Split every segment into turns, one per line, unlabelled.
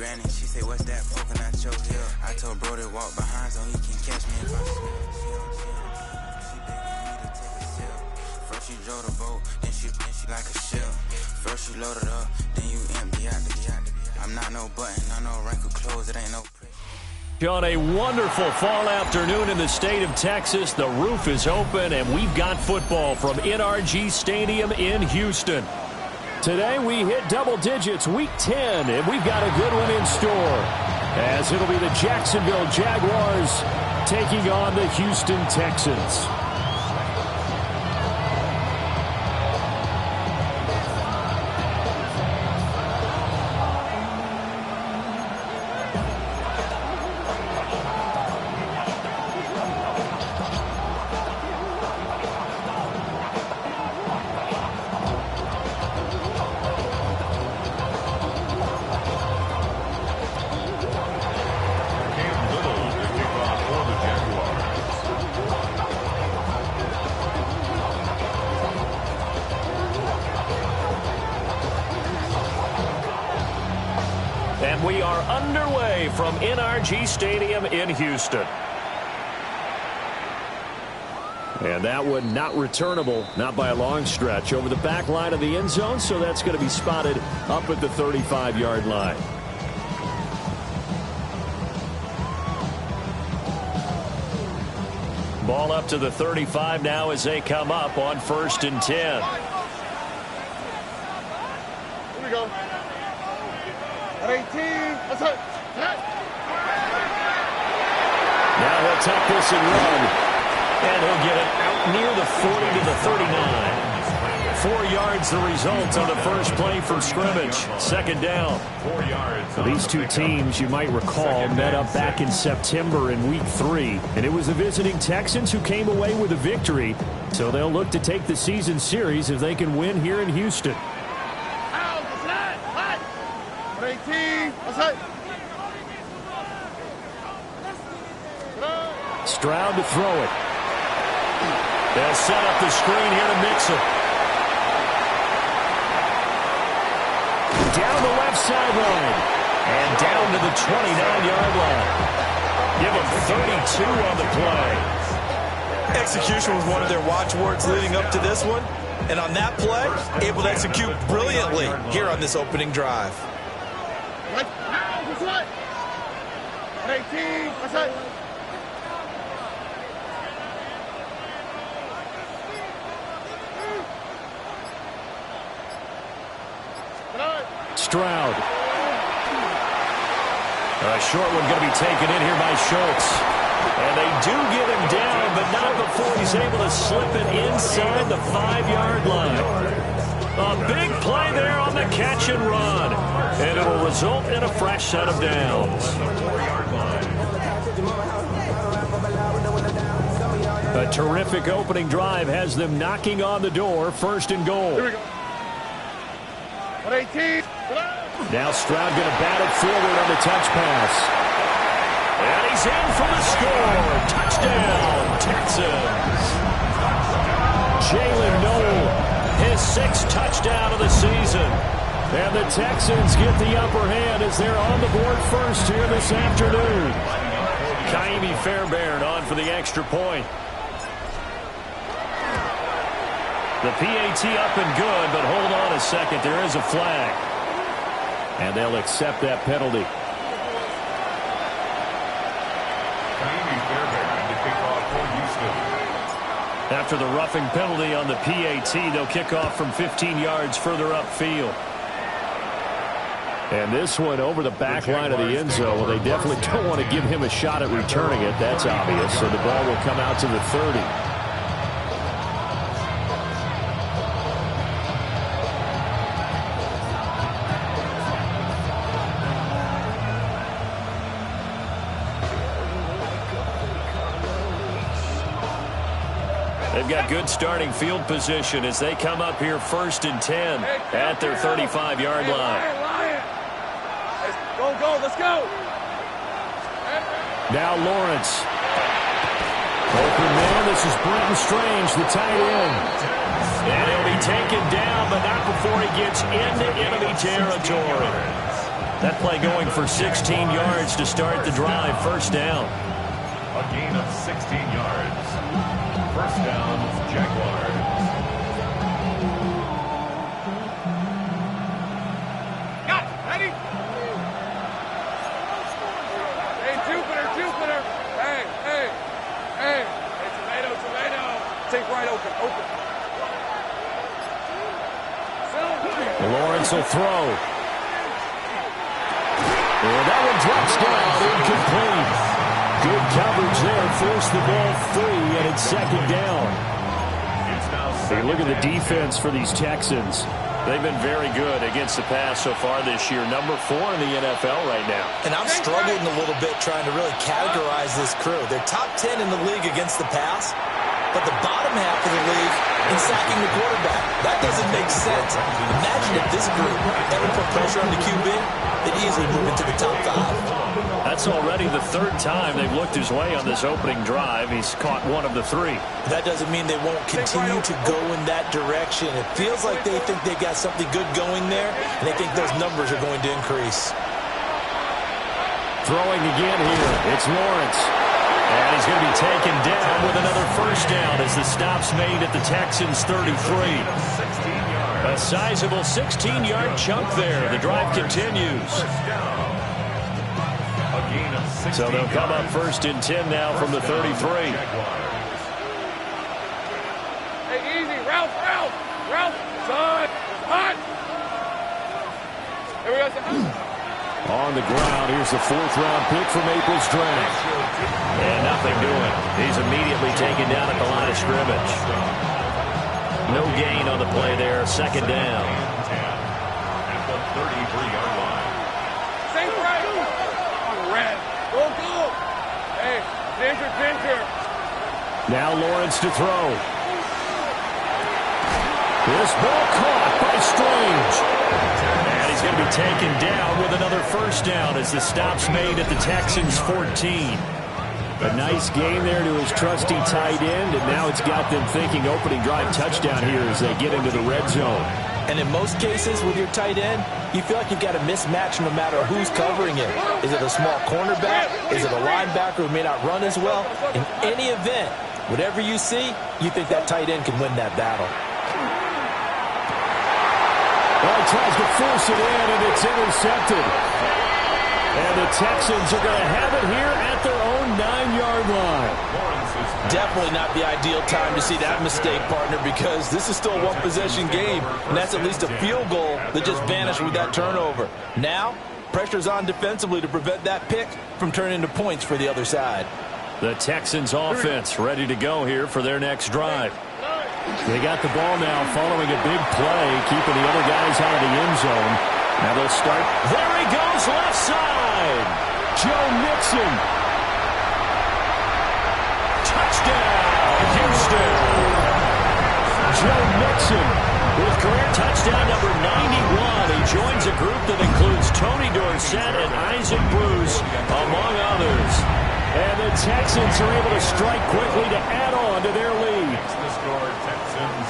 ran and she say, what's that poking at your heel? I told bro to walk behind so he can catch me if I slip. She begging me to take a sip. First she drove the boat, then she like a ship. First you load it up, then you empty out the I'm not no button, not no wrinkled clothes, it ain't no
On a wonderful fall afternoon in the state of Texas, the roof is open and we've got football from NRG Stadium in Houston. Today we hit double digits, week 10, and we've got a good one in store, as it'll be the Jacksonville Jaguars taking on the Houston Texans. And we are underway from NRG Stadium in Houston. And that one not returnable, not by a long stretch, over the back line of the end zone, so that's going to be spotted up at the 35-yard line. Ball up to the 35 now as they come up on 1st and 10.
Here we go. At 18, let's hit.
Now he'll tuck this and run. And he'll get it out near the 40 to the 39. 4 yards the result of the first play from scrimmage. Second down.
4 yards.
These two teams, you might recall, met up back in September in week 3. And it was the visiting Texans who came away with a victory. So they'll look to take the season series if they can win here in Houston.
18, let's hit.
Stroud to throw it. They'll set up the screen here to Mixon. Down the left sideline. And down to the 29-yard line. Give them 32 on the play.
Execution was one of their watchwords leading up to this one. And on that play, able to execute brilliantly here on this opening drive.
Right now, let's hit. At 18, let's hit.
Stroud. A short one going to be taken in here by Schultz. And they do get him down, but not before he's able to slip it inside the 5-yard line. A big play there on the catch and run. And it'll result in a fresh set of downs. A terrific opening drive has them knocking on the door, 1st and goal.
Here we go. At 18.
Now Stroud going to bat it forward on the touch pass. And he's in for the score. Touchdown, Texans. Jalen Noel, his 6th touchdown of the season. And the Texans get the upper hand as they're on the board first here this afternoon. Kaimi Fairbairn on for the extra point. The PAT up and good, but hold on a second. There is a flag. And they'll accept that penalty. After the roughing penalty on the PAT, they'll kick off from 15 yards further upfield. And this one over the back line of the end zone. Well, they definitely don't want to give him a shot at returning it. That's obvious. So the ball will come out to the 30. They've got good starting field position as they come up here 1st and 10 at their 35-yard line.
Go, let's go.
Now Lawrence. Open man, this is Brenton Strange, the tight end. And he'll be taken down, but not before he gets into enemy territory. That play going for 16 yards to start the drive. First down.
A gain of 16 yards. First down, Jaguars.
Got it. Ready? Hey, Jupiter. Hey, tomato. Take right open.
Lawrence will throw. And that one drops down, incomplete. Good coverage there, forced the ball free, and it's second down. Hey, look at the defense for these Texans. They've been very good against the pass so far this year. Number 4 in the NFL right now.
And I'm struggling a little bit trying to really categorize this crew. They're top 10 in the league against the pass, but the bottom half of the league in sacking the quarterback. That doesn't make sense. Imagine if this group ever put pressure on the QB, they'd easily move into the top 5.
That's already the 3rd time they've looked his way on this opening drive. He's caught 1 of the 3.
That doesn't mean they won't continue to go in that direction. It feels like they think they've got something good going there, and they think those numbers are going to increase.
Throwing again here. It's Lawrence. And he's going to be taken down with another first down as the stop's made at the Texans' 33. A sizable 16-yard chunk there. The drive continues. So they'll come up 1st and 10 now from the 33.
Hey, easy. Ralph. Son. Hot. Here we go, son.
On the ground, here's the 4th-round pick from April's draft. And nothing doing. He's immediately taken down at the line of scrimmage. No gain on the play there. Second down.
At the 33-yard line.
Same right. On red. Go. Hey, Ginger.
Now Lawrence to throw. This ball caught by Strange. And he's going to be taken down with another first down as the stop's made at the Texans' 14. A nice game there to his trusty tight end, and now it's got them thinking opening drive touchdown here as they get into the red zone.
And in most cases with your tight end, you feel like you've got a mismatch no matter who's covering him. Is it a small cornerback? Is it a linebacker who may not run as well? In any event, whatever you see, you think that tight end can win that battle.
Well, he tries to force it in, and it's intercepted. And the Texans are going to have it here at their own 9-yard line.
Definitely not the ideal time to see that mistake, partner, because this is still a one-possession game, and that's at least a field goal that just vanished with that turnover. Now, pressure's on defensively to prevent that pick from turning into points for the other side.
The Texans offense ready to go here for their next drive. They got the ball now following a big play, keeping the other guys out of the end zone. Now they'll start. There he goes, left side. Joe Mixon. Touchdown, Houston. Joe Mixon with career touchdown number 91. He joins a group that includes Tony Dorsett and Isaac Bruce, among others. And the Texans are able to strike quickly to add on to their lead.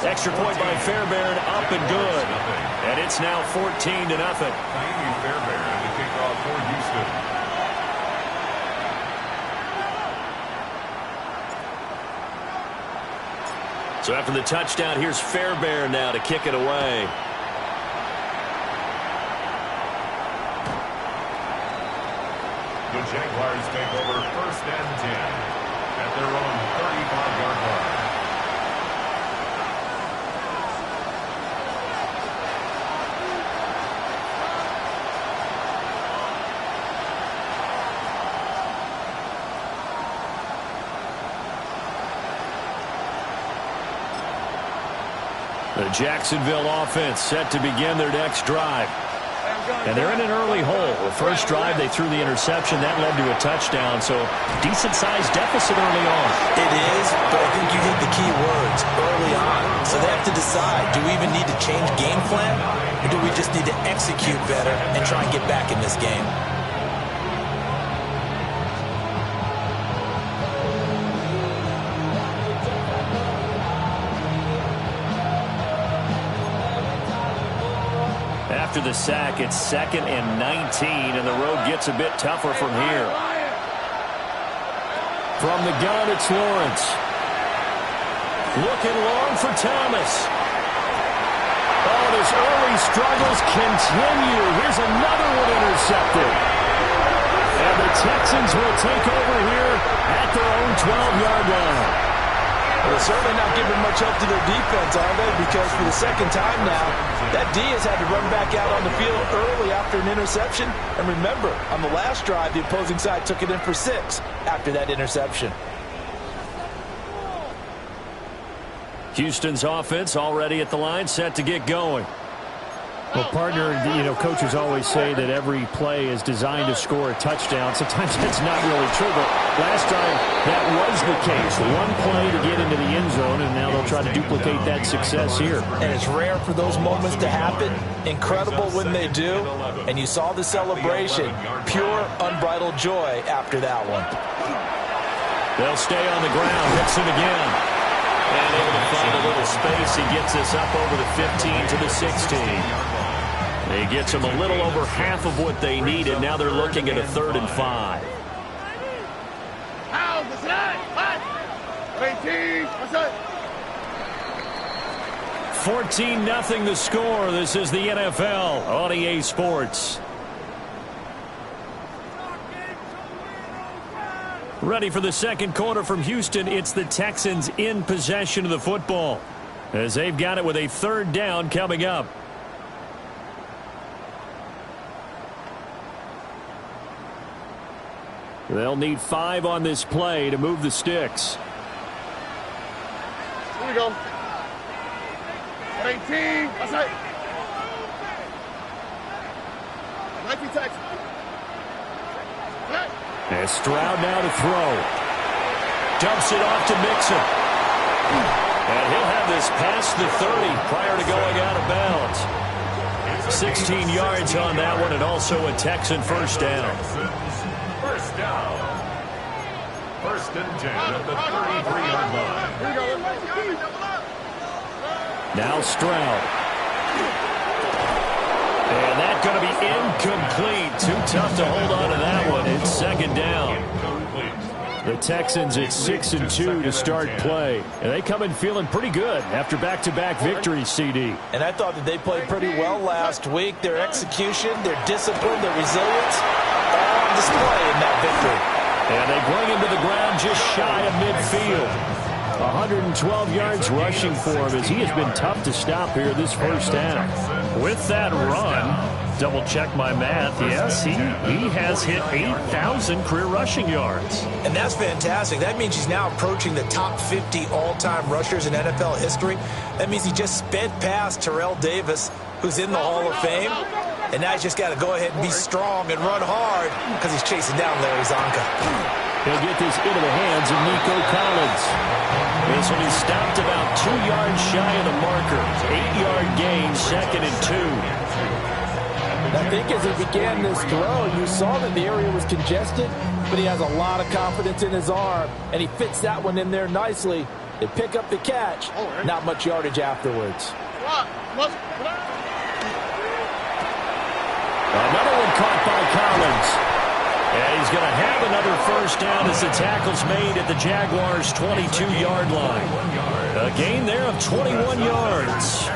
Extra point by Fairbairn, up and good. And it's now 14-0.
Amy Fairbairn to kick off for Houston.
So after the touchdown, here's Fairbairn now to kick it away.
The Jaguars take over 1st and 10 at their own 35-yard line.
The Jacksonville offense set to begin their next drive. And they're in an early hole. The first drive, they threw the interception. That led to a touchdown, so decent-sized deficit early on.
It is, but I think you hit the key words early on. So they have to decide, do we even need to change game plan, or do we just need to execute better and try and get back in this game?
After after the sack. It's 2nd and 19, and the road gets a bit tougher from here. From the gun, it's Lawrence. Looking long for Thomas. Oh, his early struggles continue. Here's another one intercepted. And the Texans will take over here at their own 12-yard line.
Well, they're certainly not giving much help to their defense, are they? Because for the second time now, that D has had to run back out on the field early after an interception. And remember, on the last drive, the opposing side took it in for 6 after that interception.
Houston's offense already at the line, set to get going.
Well, partner, coaches always say that every play is designed to score a touchdown. Sometimes that's not really true, but last time that was the case. One play to get into the end zone, and now they'll try to duplicate that success here.
And it's rare for those moments to happen. Incredible when they do. And you saw the celebration. Pure, unbridled joy after that one.
They'll stay on the ground. Mixon again. And able to find a little space. He gets us up over the 15 to the 16. He gets them a little over half of what they needed. Now they're looking at a 3rd and 5. 14-0 the score. This is the NFL on EA Sports. Ready for the second quarter from Houston. It's the Texans in possession of the football as they've got it with a 3rd down coming up. They'll need 5 on this play to move the sticks.
Here we go. 18. That's it. 19 Texans.
And Stroud now to throw. Dumps it off to Mixon. And he'll have this past the 30 prior to going out of bounds. 16 yards on that one, and also a Texan first down.
First down. 1st and 10 at the 33-yard line.
Now Stroud. And that's going to be incomplete. Too tough to hold on to that one. It's 2nd down. The Texans at 6-2 to start play. And they come in feeling pretty good after back-to-back victories, CD.
And I thought that they played pretty well last week. Their execution, their discipline, their resilience, all on display in that victory.
And they bring him to the ground just shy of midfield. 112 yards rushing for him as he has been tough to stop here this first half. With that run, double-check my math, yes, he has hit 8,000 career rushing yards.
And that's fantastic. That means he's now approaching the top 50 all-time rushers in NFL history. That means he just sped past Terrell Davis, who's in the Hall of Fame. And now he's just got to go ahead and be strong and run hard because he's chasing down Larry Zonka.
He'll get this into the hands of Nico Collins. This one is stopped about 2 yards shy of the marker. 8-yard gain, 2nd and 2.
I think as he began this throw, you saw that the area was congested, but he has a lot of confidence in his arm, and he fits that one in there nicely. They pick up the catch, not much yardage afterwards.
Another one caught by Collins. And he's going to have another first down as the tackle's made at the Jaguars' 22-yard line. A gain there of 21 yards.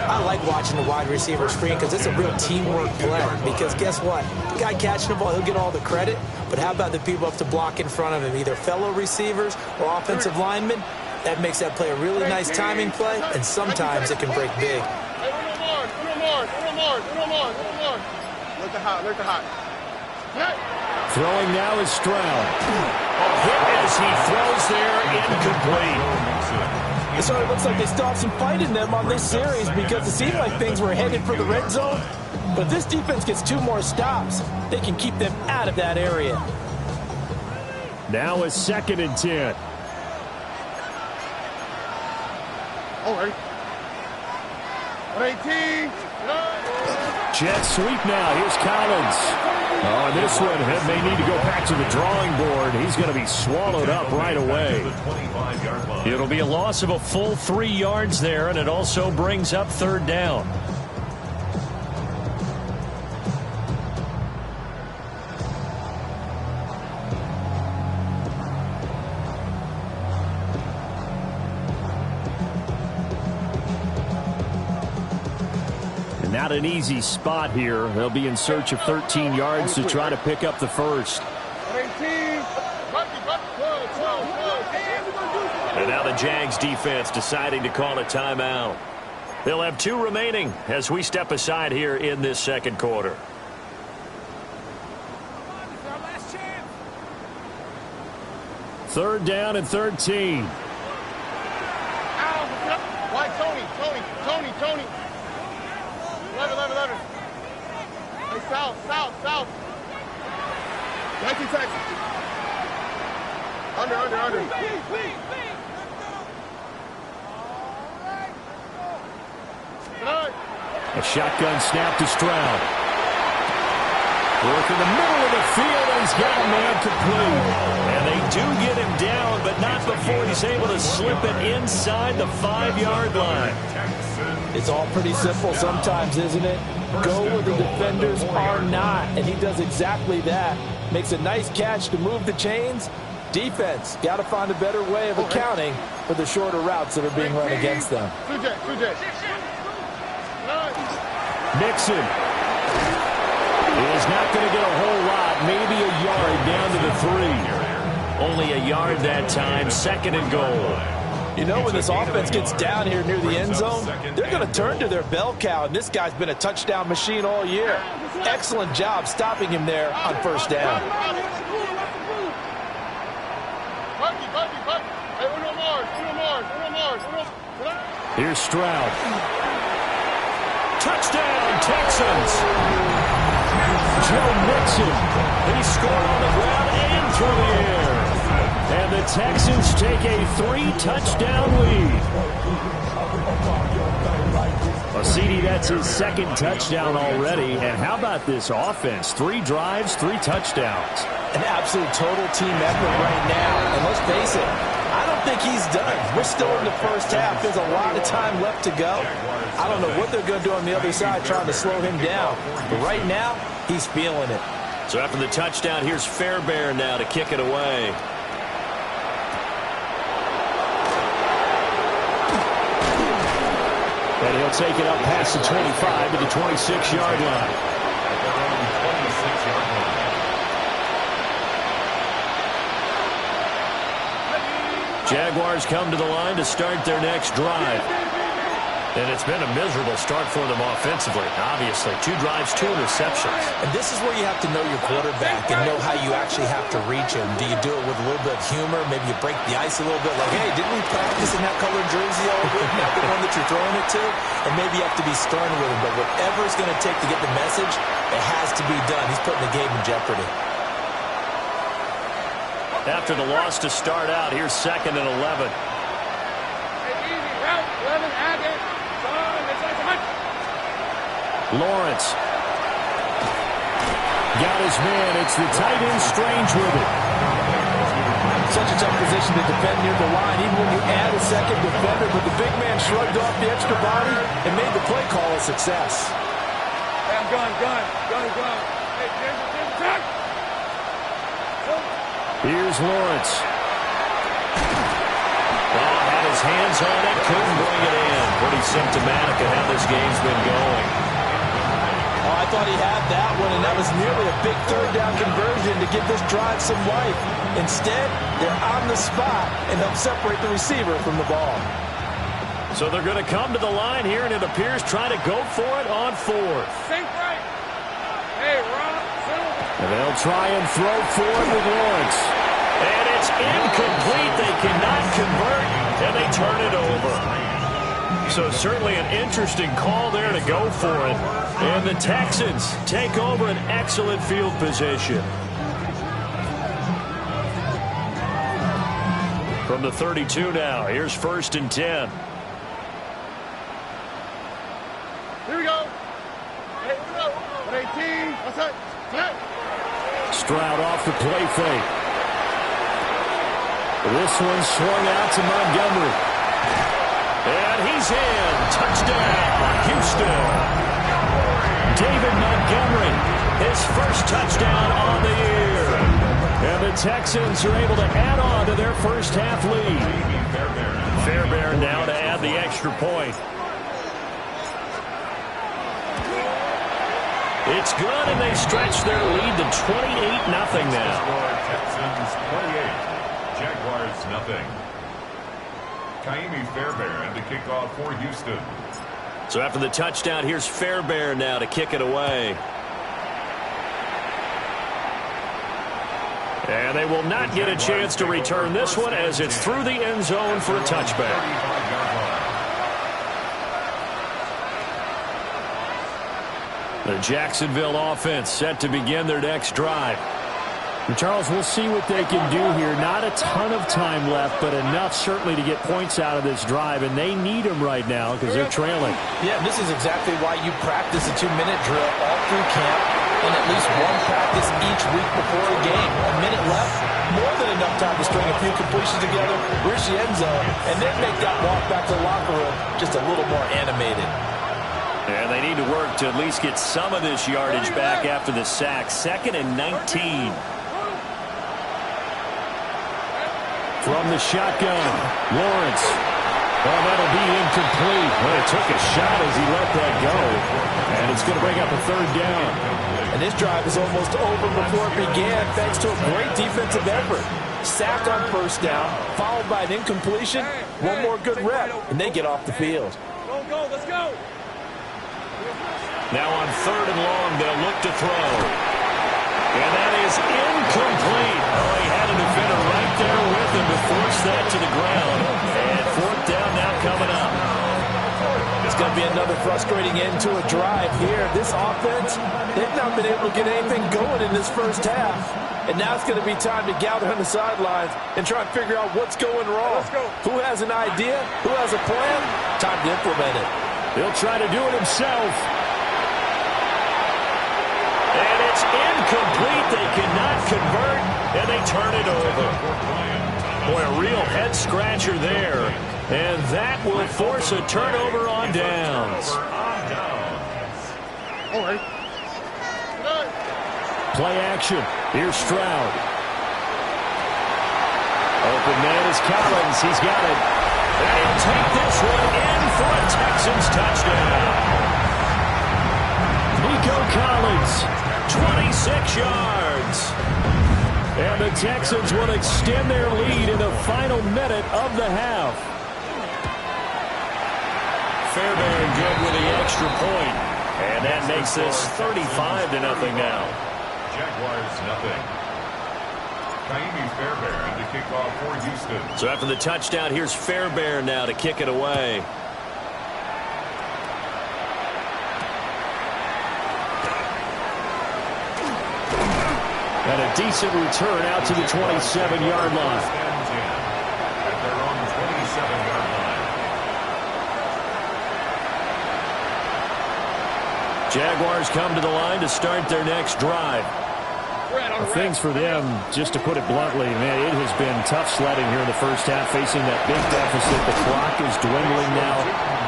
I like watching the wide receiver screen because it's a real teamwork play. Because guess what? The guy catching the ball, he'll get all the credit. But how about the people up to block in front of him, either fellow receivers or offensive linemen? That makes that play a really nice timing play, and sometimes it can break big.
Look at hot.
Throwing now is Stroud. Hit as he throws there, incomplete.
So it looks like they still have some fight in them on this series because it seemed like things were headed for the red zone. But this defense gets 2 more stops. They can keep them out of that area.
Now a 2nd and 10.
Ready. 18.
Jet sweep now. Here's Collins. Oh, this one may need to go back to the drawing board. He's going to be swallowed up right away. It'll be a loss of a full 3 yards there, and it also brings up 3rd down.
not an easy spot here. They'll be in search of 13 yards to try to pick up the first.
And now the Jags defense deciding to call a timeout. They'll have 2 remaining as we step aside here in this second quarter.
Third down and 13.
White, Tony. 11. Hey, south. 19 Texas. Under.
A shotgun snap to Stroud. Work in the middle of the field, and he's got a man complete.
And they do get him down, but not before he's able to slip it inside the 5-yard line.
It's all pretty simple sometimes, isn't it? Go where the defenders are not, and he does exactly that. Makes a nice catch to move the chains. Defense got to find a better way of accounting for the shorter routes that are being run against them.
Mixon is not going to get a whole lot, maybe a yard down to the 3.
Only a yard that time, 2nd and goal.
You know, when this offense gets down here near the end zone, they're going to turn to their bell cow, and this guy's been a touchdown machine all year. Excellent job stopping him there on first down.
Here's Stroud.
Touchdown, Texans.
Joe Mixon.
He scored on the ground and through the air.
And the Texans take a 3-touchdown lead. Well, CD, that's his 2nd touchdown already. And how about this offense? 3 drives, 3 touchdowns.
An absolute total team effort right now. And let's face it, I don't think he's done. We're still in the first half. There's a lot of time left to go. I don't know what they're going to do on the other side trying to slow him down. But right now, he's feeling it.
So after the touchdown, here's Fairbairn now to kick it away.
And he'll take it up past the 25 to the 26-yard line.
Jaguars come to the line to start their next drive. And it's been a miserable start for them offensively, obviously. 2 drives, 2 interceptions.
And this is where you have to know your quarterback and know how you actually have to reach him. Do you do it with a little bit of humor? Maybe you break the ice a little bit, like, hey, didn't we practice in that colored jersey all week? Not the one that you're throwing it to? And maybe you have to be stern with him. But whatever it's going to take to get the message, it has to be done. He's putting the game in jeopardy.
After the loss to start out, here's 2nd and 11.
Lawrence. Got his man. It's the tight end Strange with it.
Such a tough position to defend near the line, even when you add a second defender. But the big man shrugged off the extra body and made the play call a success.
Hey, I'm gun. Hey, James, attack!
Here's Lawrence.
Well, had his hands on it, couldn't bring it in. Pretty symptomatic of how this game's been going.
Oh, I thought he had that one, and that was nearly a big third-down conversion to give this drive some life. Instead, they're on the spot and they'll separate the receiver from the ball.
So they're going to come to the line here, and it appears trying to go for it on 4th.
Think right. Hey, Rob,
And they'll try and throw for it with Lawrence.
And it's incomplete. They cannot convert, and they turn it over. So certainly an interesting call there to go for it. And the Texans take over an excellent field position. From the 32 now, here's 1st and 10.
here we go. Hey, 18. What's that?
Stroud off the play fake. This one swung out to Montgomery.
And he's in. Touchdown, Houston.
David Montgomery,
His first touchdown on the year.
and the Texans are able to add on to their first half lead.
Fairbairn now to add the extra point. It's good, and they stretch their lead to 28-0 now.
Texans 28, Jaguars nothing. Ka'imi Fairbairn to kick off for Houston.
So after the touchdown, here's Fairbairn now to kick it away. And they will not get a chance to return this one as it's through the end zone for a touchback. The Jacksonville offense set to begin their next drive.
And Charles, we'll see what they can do here. Not a ton of time left, but enough certainly to get points out of this drive, and they need them right now because they're trailing.
Yeah, this is exactly why you practice a 2-minute drill all through camp and at least one practice each week before a game. A minute left, more than enough time to string a few completions together, reach the end zone, and then make that walk back to the locker room just a little more animated.
And they need to work to at least get some of this yardage back after the sack. 2nd and 19.
From the shotgun, Lawrence. Well, that'll be incomplete. Well, he took a shot as he let that go. And it's going to bring up a 3rd down.
And this drive is almost over before it began thanks to a great defensive effort. Sack on 1st down, followed by an incompletion. One more good rep, and they get off the field.
Go, let's go.
Now on 3rd and long, they'll look to throw. And that is incomplete. Oh, he had a defender right there with him to force that to the ground. And 4th down now coming up.
It's going to be another frustrating end to a drive here. This offense, they've not been able to get anything going in this first half. And now it's going to be time to gather on the sidelines and try and figure out what's going wrong. Who has an idea? Who has a plan? Time to implement it.
He'll try to do it himself.
And it's incomplete. They cannot convert, and they turn it over. Boy, a real head-scratcher there. And that will force a turnover on downs.
All right.
Play action. Here's Stroud. Open man is Collins. He's got it.
And he'll take this one in for a Texans touchdown.
Nico Collins,
26 yards.
And the Texans will extend their lead in the final minute of the half.
Fairbairn good with the extra point. And that makes this 35-0 now.
Jaguars nothing. Ka'imi Fairbairn to kick off for Houston.
So after the touchdown, here's Fairbairn now to kick it away.
And a decent return out to the 27-yard line.
At their own 27-yard line.
Jaguars come to the line to start their next drive.
Things for them, just to put it bluntly, man, it has been tough sledding here in the first half, facing that big deficit. The clock is dwindling now.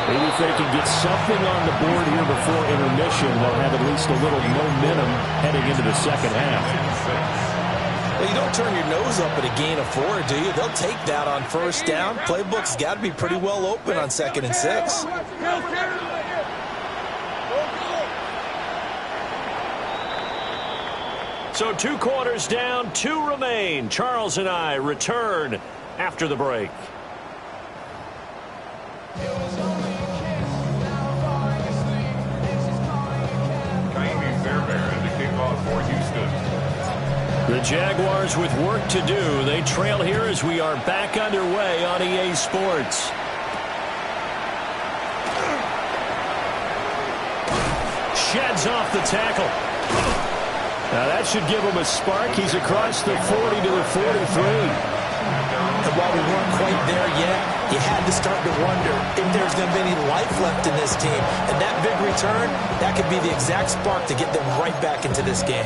Maybe if they can get something on the board here before intermission, they'll have at least a little momentum heading into the second half.
Well, you don't turn your nose up at a gain of 4, do you? They'll take that on 1st down. Playbook's got to be pretty well open on 2nd and 6.
So 2 quarters down, 2 remain. Charles and I return after the break.
Ka'imi Fairbairn to kick off for Houston.
The Jaguars with work to do. They trail here as we are back underway on EA Sports. Sheds off the tackle.
Now that should give him a spark. He's across the 40 to the 43.
And while we weren't quite there yet, you had to start to wonder if there's going to be any life left in this team. And that big return, that could be the exact spark to get them right back into this game.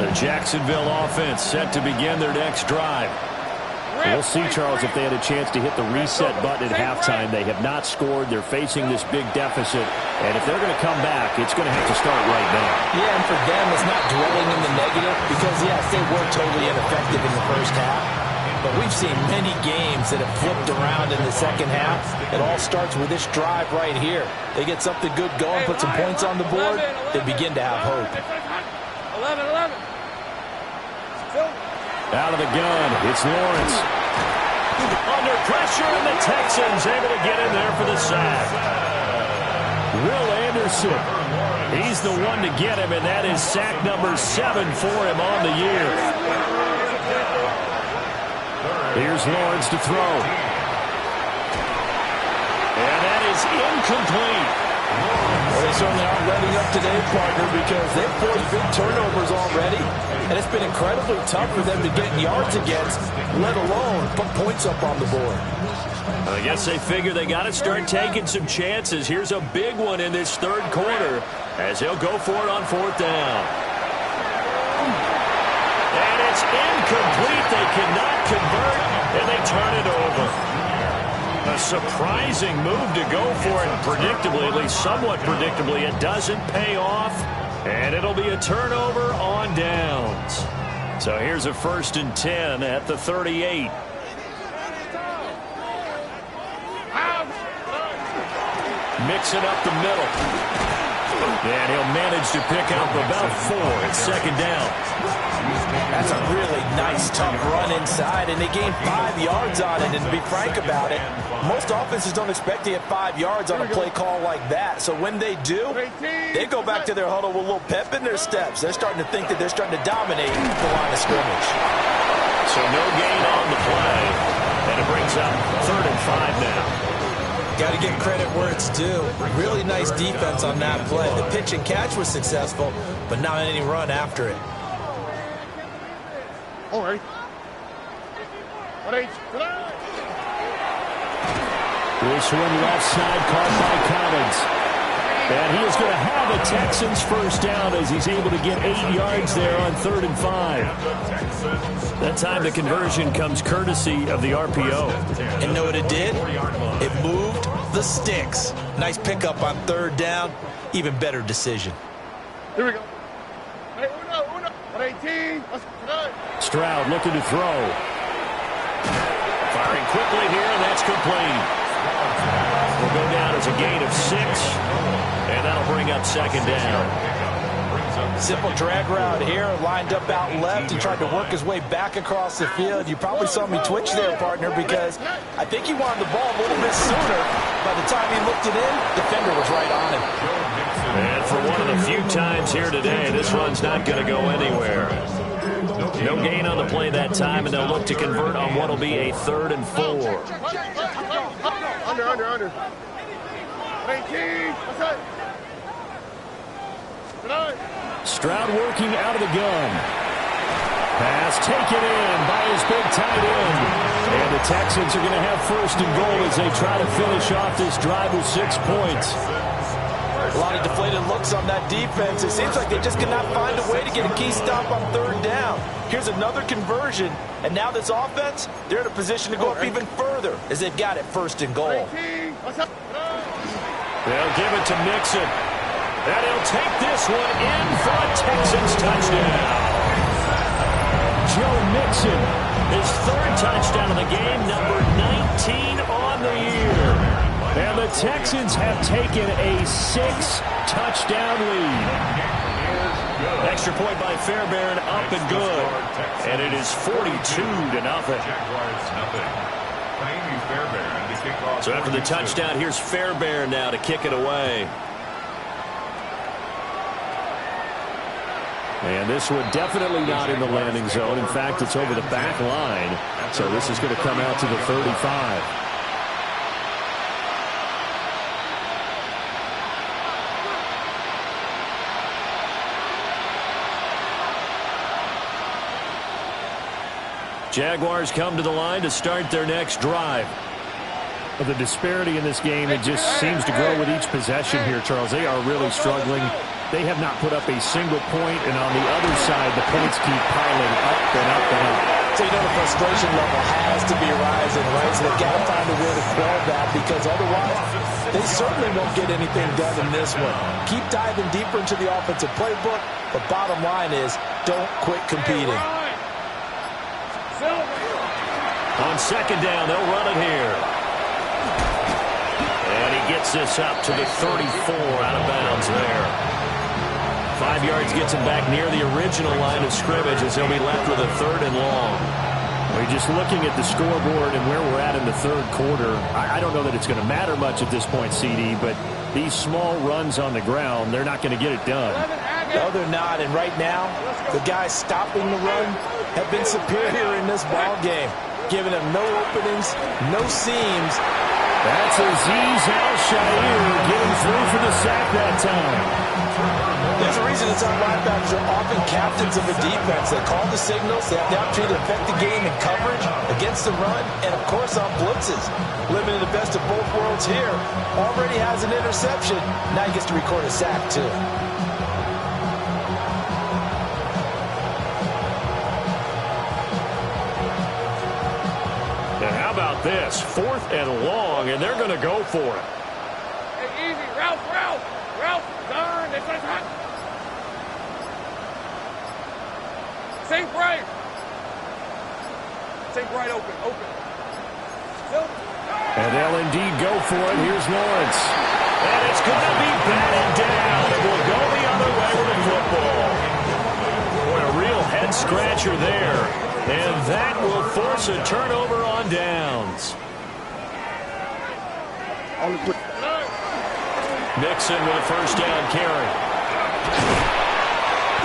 The Jacksonville offense set to begin their next drive.
We'll see, Charles, if they had a chance to hit the reset button at halftime. They have not scored. They're facing this big deficit. And if they're going to come back, it's going to have to start right now.
Yeah, and for them, it's not dwelling in the negative because, yes, they were totally ineffective in the first half. but we've seen many games that have flipped around in the second half. It all starts with this drive right here. They get something good going, put some points on the board, they begin to have hope.
11.
Out of the gun, it's Lawrence. Under pressure, and the Texans able to get in there for the sack. Will Anderson, he's the one to get him, and that is sack number 7 for him on the year. Here's Lawrence to throw. And that is incomplete.
Well, they certainly aren't letting up today, partner, because they've forced big turnovers already, and it's been incredibly tough for them to get yards against, let alone put points up on the board.
I guess they figure they got to start taking some chances. Here's a big one in this third quarter as he'll go for it on 4th down. And it's incomplete. They cannot convert, and they turn it over. A surprising move to go for it. Predictably, at least somewhat predictably, it doesn't pay off, and it'll be a turnover on downs. So here's a 1st and 10 at the 38. Mixing up the middle. And he'll manage to pick up about 4 at 2nd down.
That's a really nice, tough run inside, and they gained 5 yards on it. And to be frank about it, most offenses don't expect to get 5 yards on a play call like that. So when they do, they go back to their huddle with a little pep in their steps. They're starting to think that they're starting to dominate the line of scrimmage.
So no gain on the play, and it brings up 3rd and 5 now.
Got to give credit where it's due. Really nice defense on that play. The pitch and catch was successful, but not any run after it.
All right.
This one left side caught by Collins. And he is going to have a Texans 1st down as he's able to get 8 yards there on 3rd and 5. That time the conversion comes courtesy of the RPO.
And know what it did? It moved the sticks. Nice pickup on 3rd down. Even better decision.
Here we go. Uno. 18.
Stroud looking to throw. Firing quickly here, and that's complete. Will go down as a gain of 6, and that'll bring up 2nd down.
Simple drag route here, lined up out left. He tried to work his way back across the field. You probably saw me twitch there, partner, because I think he wanted the ball a little bit sooner. By the time he looked it in, the defender was right on him.
And for one of the few times here today, this run's not going to go anywhere. No gain on the play that time, and they'll look to convert on what will be a 3rd and 4.
Under. 18.
Stroud working out of the gun. Pass taken in by his big tight end. And the Texans are going to have 1st and goal as they try to finish off this drive with 6 points.
A lot of deflated looks on that defense. It seems like they just cannot find a way to get a key stop on 3rd down. Here's another conversion, and now this offense, they're in a position to go up even further as they've got it 1st and goal.
They'll give it to Mixon, and he'll take this one in for a Texans touchdown. Joe Mixon, his 3rd touchdown of the game, number 19 on the year. And the Texans have taken a 6-touchdown lead. Extra point by Fairbairn, up and good. And it is 42-0. So after the touchdown, here's Fairbairn now to kick it away. And this one definitely not in the landing zone. In fact, it's over the back line. So this is going to come out to the 35. Jaguars come to the line to start their next drive.
Well, the disparity in this game, it just seems to grow with each possession here, Charles. They are really struggling. They have not put up a single point, and on the other side, the points keep piling up and up and up.
So you know the frustration level has to be rising, right? So they've got to find a way to quell that, because otherwise they certainly won't get anything done in this one. Keep diving deeper into the offensive playbook, but bottom line is don't quit competing.
On second down, they'll run it here. And he gets this up to the 34 out of bounds there. 5 yards gets him back near the original line of scrimmage as he'll be left with a 3rd and long.
We're just looking at the scoreboard and where we're at in the third quarter. I don't know that it's going to matter much at this point, CD, but these small runs on the ground, they're not going to get it done.
No, they're not. And right now, the guys stopping the run have been superior in this ball game, giving them no openings, no seams.
That's Azeez Al-Shaair getting through for the sack that time.
There's a reason it's our linebackers are often captains of a defense. They call the signals. They have the opportunity to affect the game in coverage, against the run, and, of course, on blitzes. Living in the best of both worlds here. Already has an interception. Now he gets to record a sack, too.
And how about this? 4th and long, and they're going to go for it.
Hey, easy. Ralph. Darn, it's a hot. Sink right. Open.
And they'll indeed go for it. Here's Lawrence.
And it's going to be batted down. It will go the other way with the football. Boy, a real head-scratcher there. And that will force a turnover on downs. Mixon with a first down carry.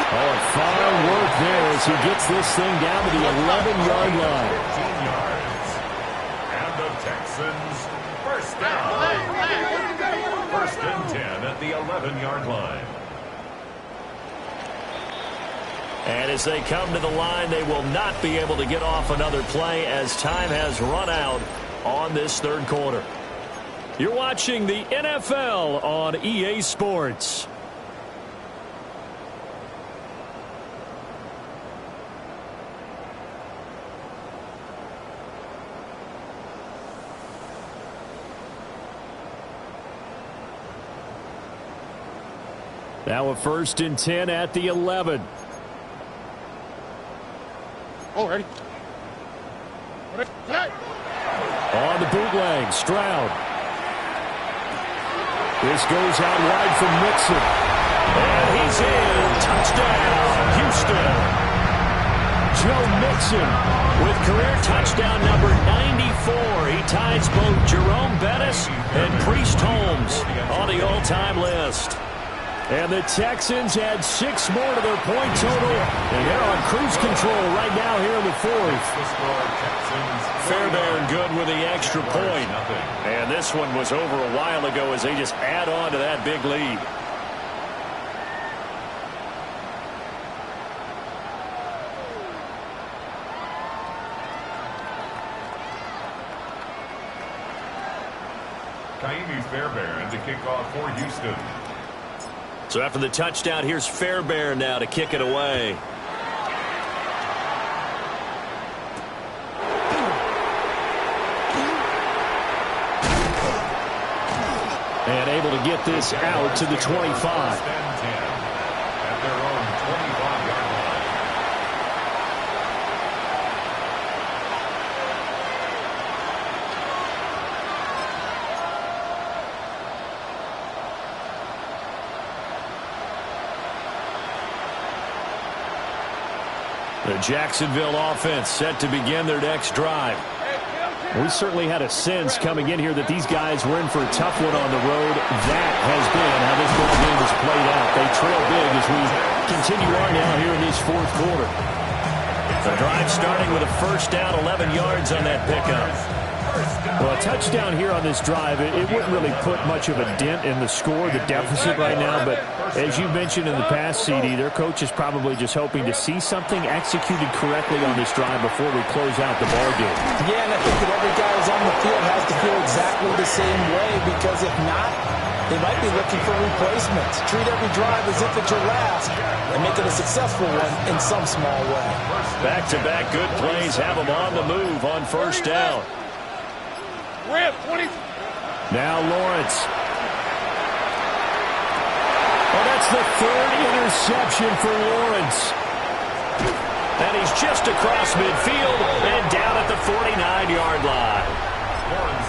Oh, and fine work there as he gets this thing down to the 11-yard line.
15 yards. And the Texans first down. 1st and 10 at the 11-yard line.
And as they come to the line, they will not be able to get off another play as time has run out on this third quarter. You're watching the NFL on EA Sports. Now a 1st and 10 at the 11.
Oh, ready.
On the bootleg, Stroud. This goes out wide from Mixon. And he's in. Touchdown, Houston. Joe Mixon with career touchdown number 94. He ties both Jerome Bettis and Priest Holmes on the all-time list. And the Texans add 6 more to their point total, and they're on cruise control right now here in the 4th. Fairbairn good with the extra point. And this one was over a while ago as they just add on to that big lead.
Kaimi Fairbairn to kick off for Houston.
So after the touchdown, here's Fairbairn now to kick it away. And able to get this out to the 25.
At their own 25-yard line.
The Jacksonville offense set to begin their next drive.
We certainly had a sense coming in here that these guys were in for a tough one on the road. That has been how this ball game has played out. They trail big as we continue on now here in this 4th quarter.
The drive starting with a first down, 11 yards on that pickup.
Well, a touchdown here on this drive, it wouldn't really put much of a dent in the score, the deficit right now. But as you mentioned in the past, CD, their coach is probably just hoping to see something executed correctly on this drive before we close out the ball game.
Yeah, and I think that every guy who's on the field has to feel exactly the same way, because if not, they might be looking for replacements. Treat every drive as if it's your last and make it a successful one in some small way.
Back-to-back good plays have them on the move on first down.
Rip, 20.
Now Lawrence. Oh, that's the 3rd interception for Lawrence.
And he's just across midfield and down at the 49-yard line.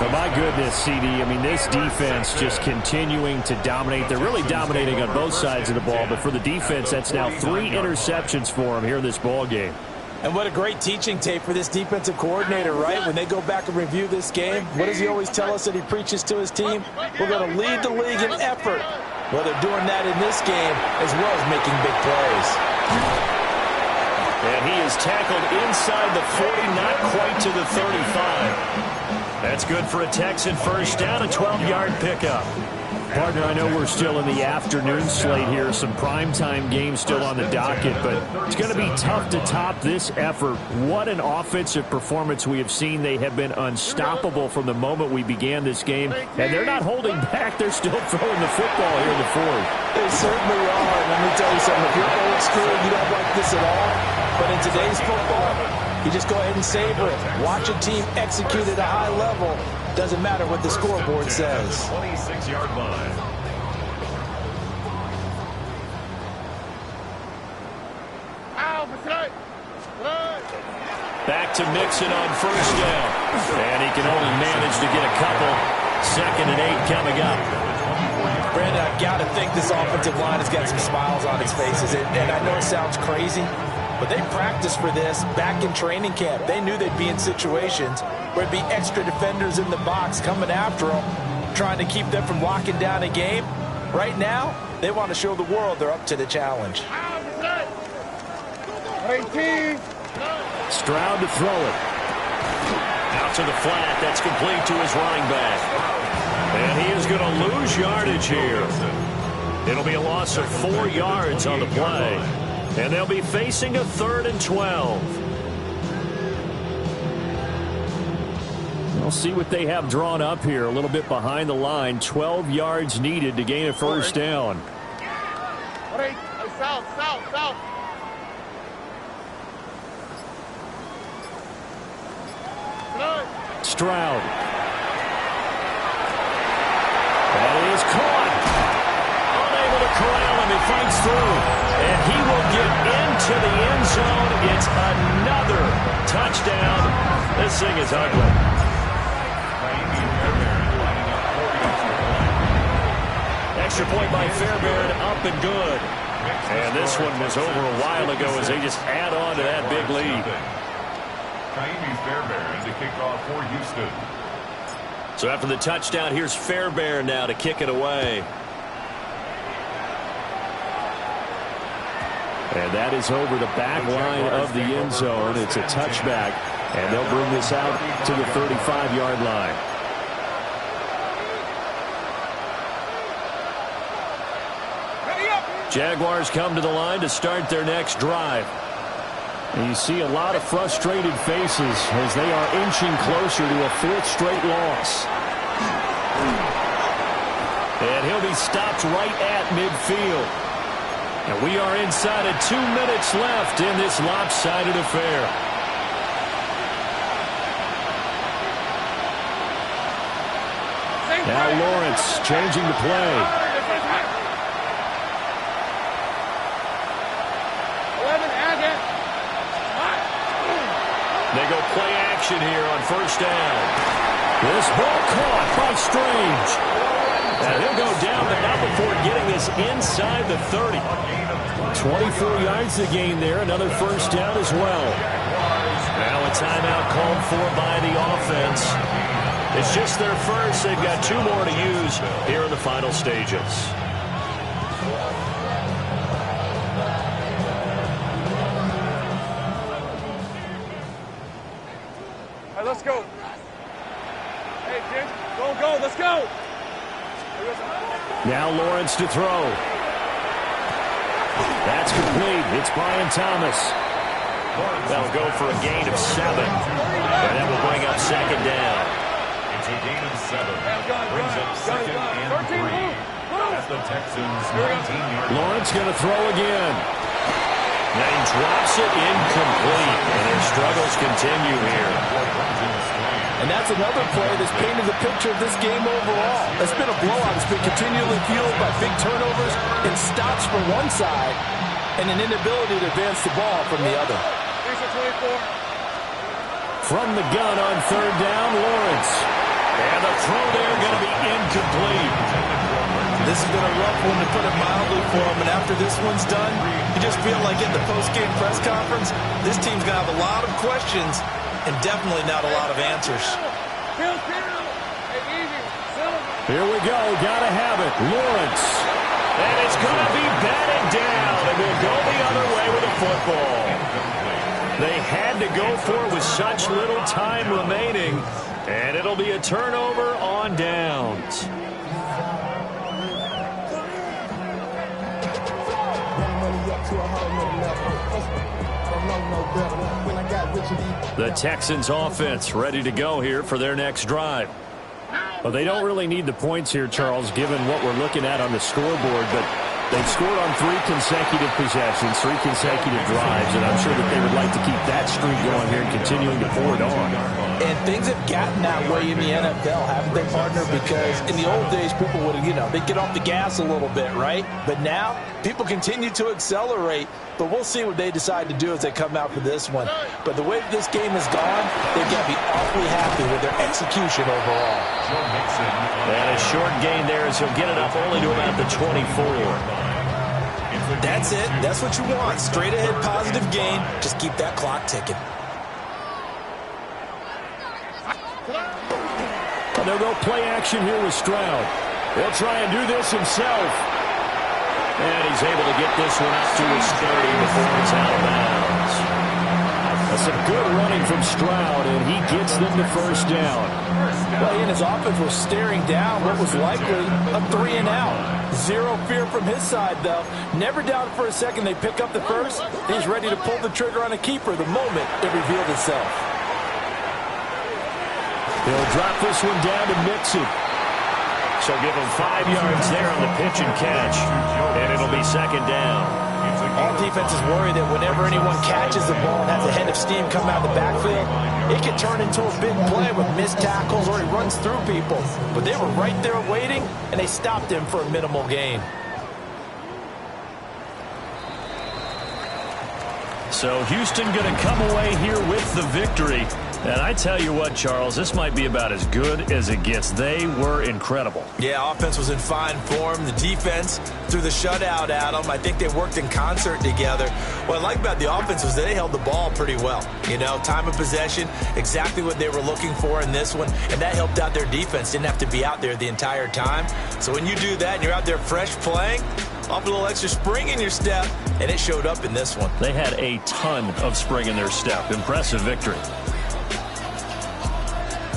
Oh, my goodness, CD. I mean, this defense just continuing to dominate. They're really dominating on both sides of the ball. But for the defense, that's now 3 interceptions for them here in this ball game.
And what a great teaching tape for this defensive coordinator, right? When they go back and review this game, what does he always tell us that he preaches to his team? We're going to lead the league in effort. Well, they're doing that in this game as well as making big plays.
And he is tackled inside the 40, not quite to the 35. That's good for a Texan first down, a 12-yard pickup.
Partner, I know we're still in the afternoon slate here. Some primetime games still on the docket, but it's going to be tough to top this effort. What an offensive performance we have seen. They have been unstoppable from the moment we began this game, and they're not holding back. They're still throwing the football here in the fourth.
They certainly are. Let me tell you something. If you're old school, you don't like this at all. But in today's football, you just go ahead and savor it. Watch a team execute at a high level. Doesn't matter what the scoreboard says.
26-yard line.
Back to Mixon on first down. And he can only manage to get a couple. 2nd and 8 coming up.
Brandon, I've got to think this offensive line has got some smiles on its faces. And I know it sounds crazy, but they practiced for this back in training camp. They knew they'd be in situations where it'd be extra defenders in the box coming after them, trying to keep them from locking down a game. Right now, they want to show the world they're up to the challenge.
Stroud to throw it.
Out to the flat. That's complete to his running back. And he is going to lose yardage here. It'll be a loss of 4 yards on the play. And they'll be facing a 3rd and 12. We'll see what they have drawn up here. A little bit behind the line. 12 yards needed to gain a first down.
South.
Stroud. That is caught. Unable to corral him. He fights through. And he will get into the end zone. It's another touchdown. This thing is ugly. Extra point by Fairbairn, up and good. And this one was over a while ago as they just add on to that big lead.
Kaimi Fairbairn to kick off for Houston.
So after the touchdown, here's Fairbairn now to kick it away. And that is over the back line of the end zone. It's a touchback, and they'll bring this out to the 35-yard line. Jaguars come to the line to start their next drive. And you see a lot of frustrated faces as they are inching closer to a 4th straight loss. And he'll be stopped right at midfield. And we are inside of 2 minutes left in this lopsided affair. Now Lawrence changing the play. They go play action here on first down. This ball caught by Strange. And he'll go down, but not before getting this inside the 30. 24 yards to gain there. Another first down as well. Now a timeout called for by the offense. It's just their first. They've got 2 more to use here in the final stages.
Let's go. Hey, Jim. Go. Let's go.
Now Lawrence to throw. That's complete. It's Brian Thomas.
That'll go for a gain of 7. And that will bring up 2nd down.
It's a gain of 7. Brings up 2nd and 3. That's the Texans' 19-yard line.
Lawrence going to throw again.
Now he drops it incomplete. And their struggles continue here.
And that's another play that's painted the picture of this game overall. It's been a blowout. It's been continually fueled by big turnovers and stops from one side and an inability to advance the ball from the other.
From the gun on third down, Lawrence. And the throw there going to be incomplete.
This has been a rough one, to put it mildly, for him. And after this one's done, you just feel like in the post-game press conference, this team's going to have a lot of questions and definitely not a lot of answers.
Here we go. Got to have it. Lawrence. And it's going to be batted down. And we'll go the other way with the football. They had to go for it with such little time remaining. And it'll be a turnover on downs. The Texans offense ready to go here for their next drive. Well, they don't really need the points here, Charles, given what we're looking at on the scoreboard, but they've scored on 3 consecutive possessions, 3 consecutive drives, and I'm sure that they would like to keep that streak going here and continuing to pour it on.
And things have gotten that way in the NFL, haven't they, partner? Because in the old days, people would, they'd get off the gas a little bit, right? But now, people continue to accelerate. But we'll see what they decide to do as they come out for this one. But the way this game has gone, they've got to be awfully happy with their execution overall.
And a short gain there as he'll get it up only to about the 24.
That's it. That's what you want. Straight ahead positive gain. Just keep that clock ticking.
And they'll go play action here with Stroud. He'll try and do this himself. And he's able to get this one up to his 30 before it's out of bounds. That's some good running from Stroud, and he gets them to first down.
Well, he and his offense was staring down what was likely a 3-and-out. Zero fear from his side, though. Never doubted for a second they pick up the first. He's ready to pull the trigger on a keeper the moment it revealed itself.
He'll drop this one down to Mixon. So give him 5 yards there on the pitch and catch. And it'll be second down.
All defenses worry that whenever anyone catches the ball and has a head of steam come out of the backfield, it can turn into a big play with missed tackles or he runs through people. But they were right there waiting, and they stopped him for a minimal gain.
So Houston going to come away here with the victory. And I tell you what, Charles, this might be about as good as it gets. They were incredible.
Yeah, offense was in fine form. The defense threw the shutout at them. I think they worked in concert together. What I like about the offense was they held the ball pretty well. Time of possession, exactly what they were looking for in this one, and that helped out their defense. Didn't have to be out there the entire time. So when you do that and you're out there fresh playing, off a little extra spring in your step, and it showed up in this one.
They had a ton of spring in their step. Impressive victory.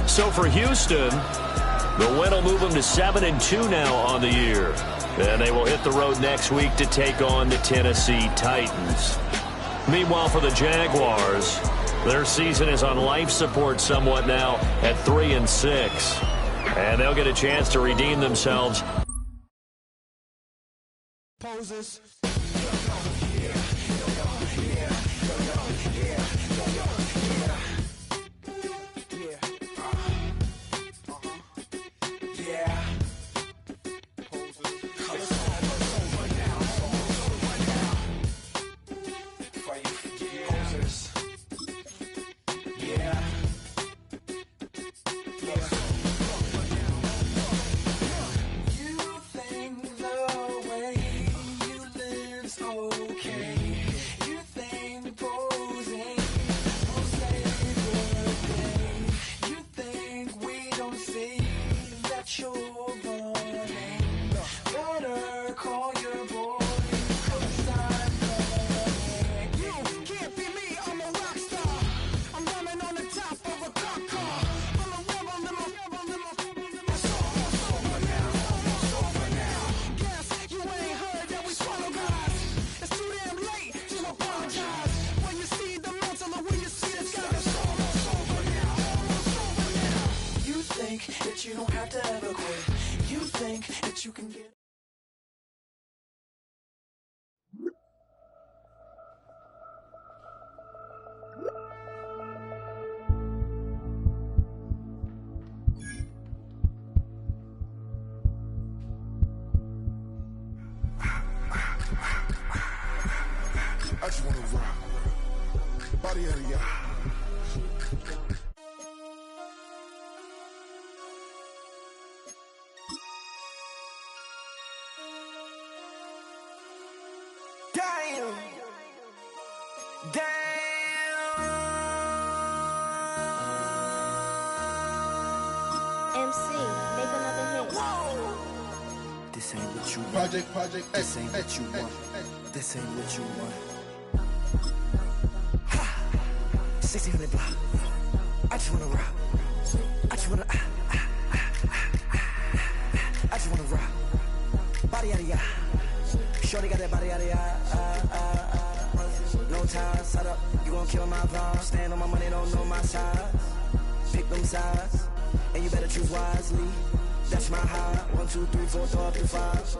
So for Houston, the win will move them to 7-2 now on the year. And they will hit the road next week to take on the Tennessee Titans. Meanwhile, for the Jaguars, their season is on life support somewhat now at 3-6. And they'll get a chance to redeem themselves.
Poses.
yada, yada.
Damn.
MC, make another hit.
This ain't what you want.
Project
This
X,
ain't
X,
what you
X,
want.
X.
This ain't what you want. Ha! 1600 block. I just wanna rock. I just wanna I just wanna rock. Body yada yada. Shorty got that body yada yada. No ties, set up. You gon' kill my vibe. Stand on my money, don't know my size. Pick them sides, and you better choose wisely. That's my high. 1, 2, 3, 4, throw up to 5.